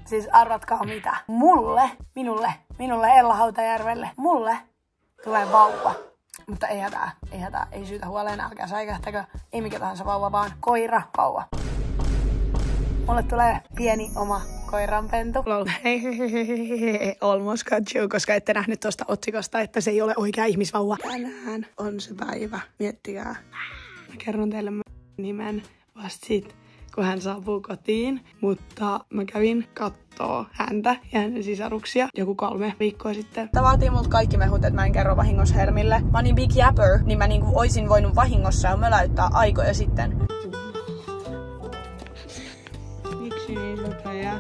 Siis arvatkaa mitä. Minulle Ella Hautajärvelle, mulle tulee vauva. Mutta ei hätää, ei syytä huoleen, älkää säikähtäkö. Ei mikä tahansa vauva, vaan koira vauva. Mulle tulee pieni oma koiranpentu. Almost got you, koska ette nähnyt tuosta otsikosta, että se ei ole oikea ihmisvauva. Tänään on se päivä. Miettikää. Mä kerron teille nimen vasta sit, kun hän saapuu kotiin. Mutta mä kävin kattoo häntä ja hänen sisaruksia joku 3 viikkoa sitten. Tää vaatii multa kaikki mehut, että mä en kerro vahingossa Hermille. Mä oon niin big yapper, niin mä niinku oisin voinut vahingossa ja möläyttää aikoja sitten. Miksi niin sopea?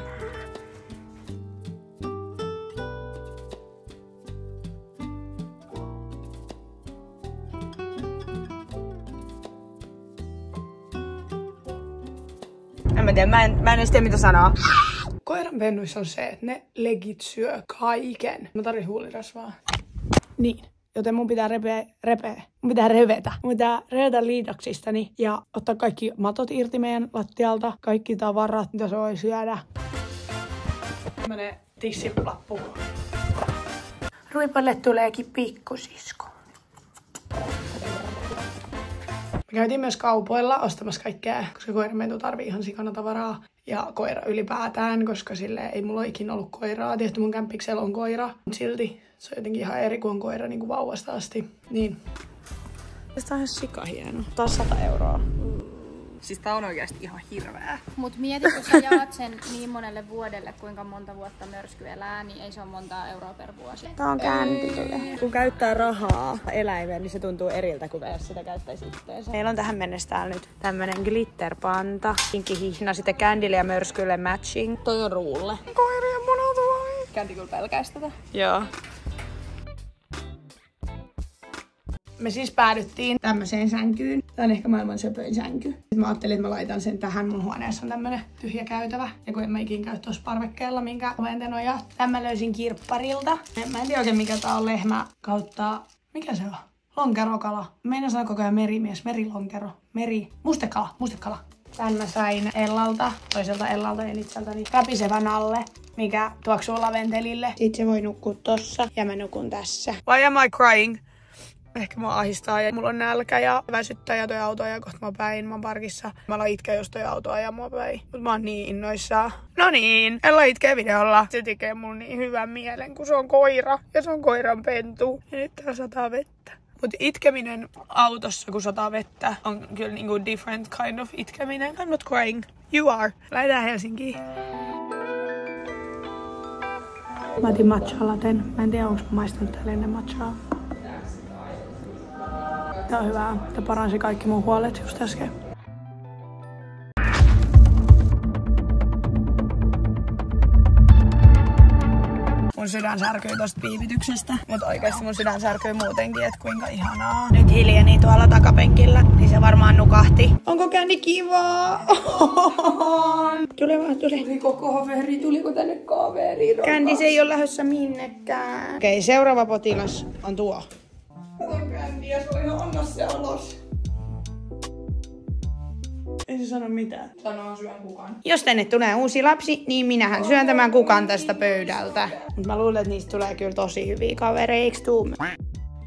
En tiedä, mä en edes tiedä mitä sanoa. Koiran pennuissa on se, että ne legit syö kaiken. Mä tarvitsen huulirasvaa. Niin. Joten mun pitää revetä liitoksistani ja ottaa kaikki matot irti meidän lattialta. Kaikki tavarat, mitä se voi syödä. Tämmönen tissilappu. Ruipalle tuleekin pikkusisko. Me käytiin myös kaupoilla ostamassa kaikkea, koska koiranpentu tarvii ihan sikana tavaraa. Ja koira ylipäätään, koska sille ei mulla ole ikinä ollut koiraa. Tietysti mun kämpiksellä on koira, mutta silti se on jotenkin ihan eri kuin on koira niin kuin vauvasta asti. Niin. Tästä on ihan sikahieno. Taas 100 €. Siis tää on oikeasti ihan hirveää. Mut mieti, kun sä jaat sen niin monelle vuodelle, kuinka monta vuotta mörsky elää, niin ei se ole montaa euroa per vuosi. Tää on kääntylle. Kun käyttää rahaa eläimeen, niin se tuntuu eriltä, kuin jos sitä käyttäisi itteensä. Meillä on tähän mennessä täällä nyt tämmönen glitterpanta. Pinkki-hihna, sitten Candylle ja mörskylle matching. Toi on Ruulle. Koirien munatuvai. Candy kyllä pelkäisi tätä. Joo. Me siis päädyttiin tämmöiseen sänkyyn. Tää on ehkä maailman söpöin sänky. Sitten mä ajattelin, että mä laitan sen tähän. Mun huoneessa on tämmönen tyhjä käytävä. Ja kun en mä ikin käy tuossa parvekkeella, minkä oventen nojaa. Tän mä löysin kirpparilta. Mä en tiedä oikein mikä tää on, lehmä kautta... Mikä se on? Lonkerokala. Meidän sanoo koko ajan merimies, merilonkero. Mustekala. Tän mä sain Ellalta, toiselta Ellalta ja itseltäni räpisevän alle, mikä tuoksuu laventelille. Sitten se voi nukkua tossa ja mä nukun tässä. Why am I crying? Ehkä mua ahistaa ja mulla on nälkä ja väsyttää ja toi auto ajaa kohta mua päin. Mä oon parkissa. Mä aloin itkeä, jos toi auto ajaa mua päin. Mut mä oon niin innoissaan. No niin, Ella itkee videolla. Se tekee mun niin hyvän mielen, kun se on koira. Ja se on koiran pentu. Ja nyt täällä sataa vettä. Mut itkeminen autossa, kun sataa vettä, on kyllä niinku different kind of itkeminen. I'm not crying. You are. Lähdetään Helsinkiin. Mä otin matcha laten. Mä en tiedä, onko mä maistanut täällä ennen matchaa. Tää on hyvää. Tää paransi kaikki mun huolet just äsken. Mun sydän särkyy tosta piipityksestä, mutta oikeesti mun sydän särkyy muutenkin, että kuinka ihanaa. Nyt hiljeni tuolla takapenkillä, niin se varmaan nukahti. Onko Candy kivaa? Tule vaan, tule. Tuliko kaveri? Tuliko tänne kaveri? Candy, se ei ole lähdössä minnekään. Okei, seuraava potilas on tuo. Candy, ja se oli hannas se alas. Ei se sano mitään. Sanoo syön kukan. Jos tänne tulee uusi lapsi, niin minähän syön tämän kukan tästä pöydältä. Mut mä luulen, että niistä tulee kyllä tosi hyviä kavereiksi tuu.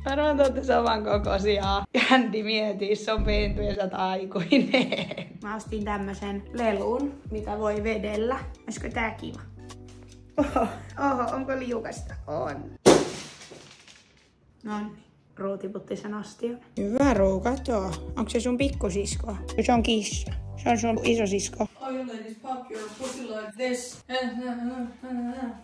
Varmaan te ootte saman kokoisia. Candy mietii, se on pentu ja sä oot aikuinen. Mä ostin tämmösen lelun, mitä voi vedellä. Olisiko tää kiva? Oho, onko liukasta? On. Noniin. Ruu tiputti sen astion. Hyvä Ruu, kato. Onko se sun pikkusisko? Se on kissa. Se on sun isosisko.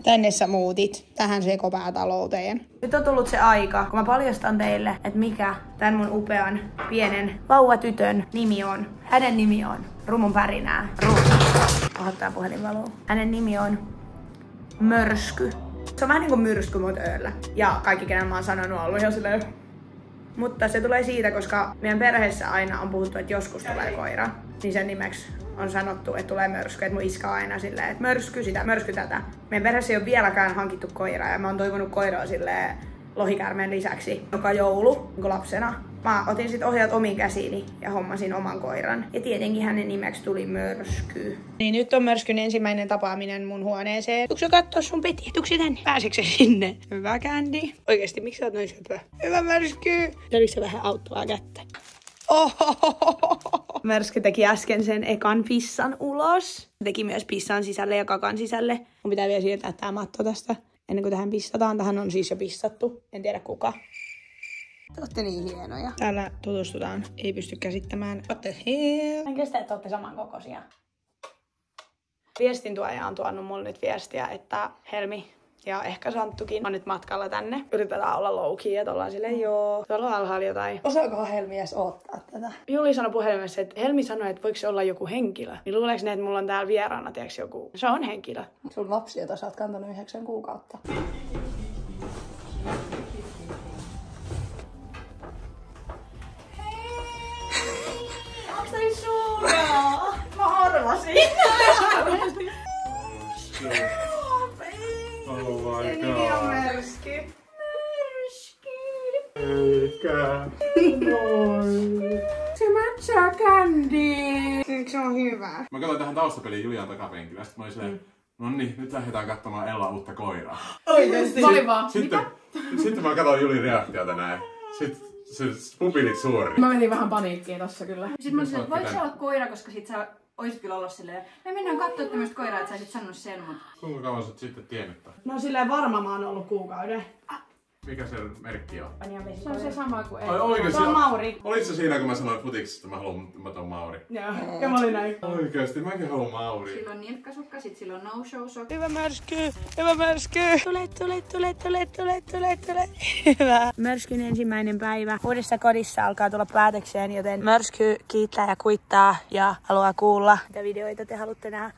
Tänne sä muutit. Tähän sekopäätalouteen. Nyt on tullut se aika, kun mä paljastan teille, että mikä tän mun upean pienen vauvatytön nimi on. Hänen nimi on Rumun pärinää. Ruu. Ohottaa puhelin valuu. Hänen nimi on Mörsky. Se on vähän niinku myrsky mut ööllä. Ja kaikki, kenen mä oon sanonut, on ollut ihan silleen. Mutta se tulee siitä, koska meidän perheessä aina on puhuttu, että joskus tulee koira. Niin sen nimeksi on sanottu, että tulee mörsky. Että mun iska on aina silleen, että mörsky sitä, mörsky tätä. Meidän perheessä ei ole vieläkään hankittu koiraa. Ja mä oon toivonut koiraa silleen lohikäärmeen lisäksi joka joulu niin lapsena. Mä otin sit ohjat omiin käsiini ja hommasin oman koiran. Ja tietenkin hänen nimeksi tuli Mörsky. Niin nyt on Mörskyn ensimmäinen tapaaminen mun huoneeseen. Tuuksä kattoo sun peti? Tuuksä tänne? Pääseekö se sinne? Hyvä Candy. Oikeesti, miksi sä oot noin söpö? Hyvä Mörsky. Tarvitsetko sä vähän auttavaa kättä? Ohohohoho. Mörsky teki äsken sen ekan pissan ulos. Teki myös pissan sisälle ja kakan sisälle. Mun pitää vielä siirtää tää matto tästä ennen kuin tähän pissataan. Tähän on siis jo pissattu. En tiedä kuka. Te ootte niin hienoja. Täällä tutustutaan. Ei pysty käsittämään. Ootte hienoja. En kestä, että ootte samankokoisia. Viestintuoja on tuonut mulle nyt viestiä, että Helmi ja ehkä Santtukin on nyt matkalla tänne. Yritetään olla low-key, että ollaan silleen joo. Tuolla on alhaalla jotain. Osaakohan Helmi edes odottaa tätä? Juli sanoi puhelimessa, että Helmi sanoi, että voiko se olla joku henkilö. Niin luuleeko ne, että mulla on täällä vieraana, tiiäks joku? Se on henkilö. Sun lapsi, jota sä oot kantanut 9 kuukautta. Onks toi suuraa? Mä arvasin. Oh my god. Nimi on Mörsky. Eikä. Noin. Se matchaa Candy. Se on hyvä. Mä katsoin tähän taustapeliin Julian takapenkillä. Sitten mä olin silleen, no niin, nyt lähdetään katsomaan Ella uutta koiraa. Oikeesti? Mä olin vaan, Sitten mä katsoin Julin reaktiota näin. Sitten se pupilit suori. Mä menin vähän paniikkiin tossa kyllä. Sitten mä olisin, että voiko se olla koira, koska sit sä oisit kyllä ollut silleen, me mennään kattoo tämmöistä koiraa, että sä olisit sanonut sen, mutta... Kuinka kauan sä oot sitten tiennyt? No silleen varma mä oon ollut kuukauden. Mikä se merkki on? Se on se sama kuin ei. Oikeesti? Se on Mauri. Olitko se siinä, kun mä sanoin futiksesta, että mä tuon Mauri? Joo, ja mä olin näin. Oikeesti, mäkin haluan Mauri. Sillä on nilkkasukka, sit sillä on no-show sok. Hyvä Mörsky, hyvä Mörsky. Tule. Hyvä. Mörskyn ensimmäinen päivä uudessa kodissa alkaa tulla päätökseen, joten Mörsky kiittää ja kuittaa ja haluaa kuulla, mitä videoita te haluatte nähdä.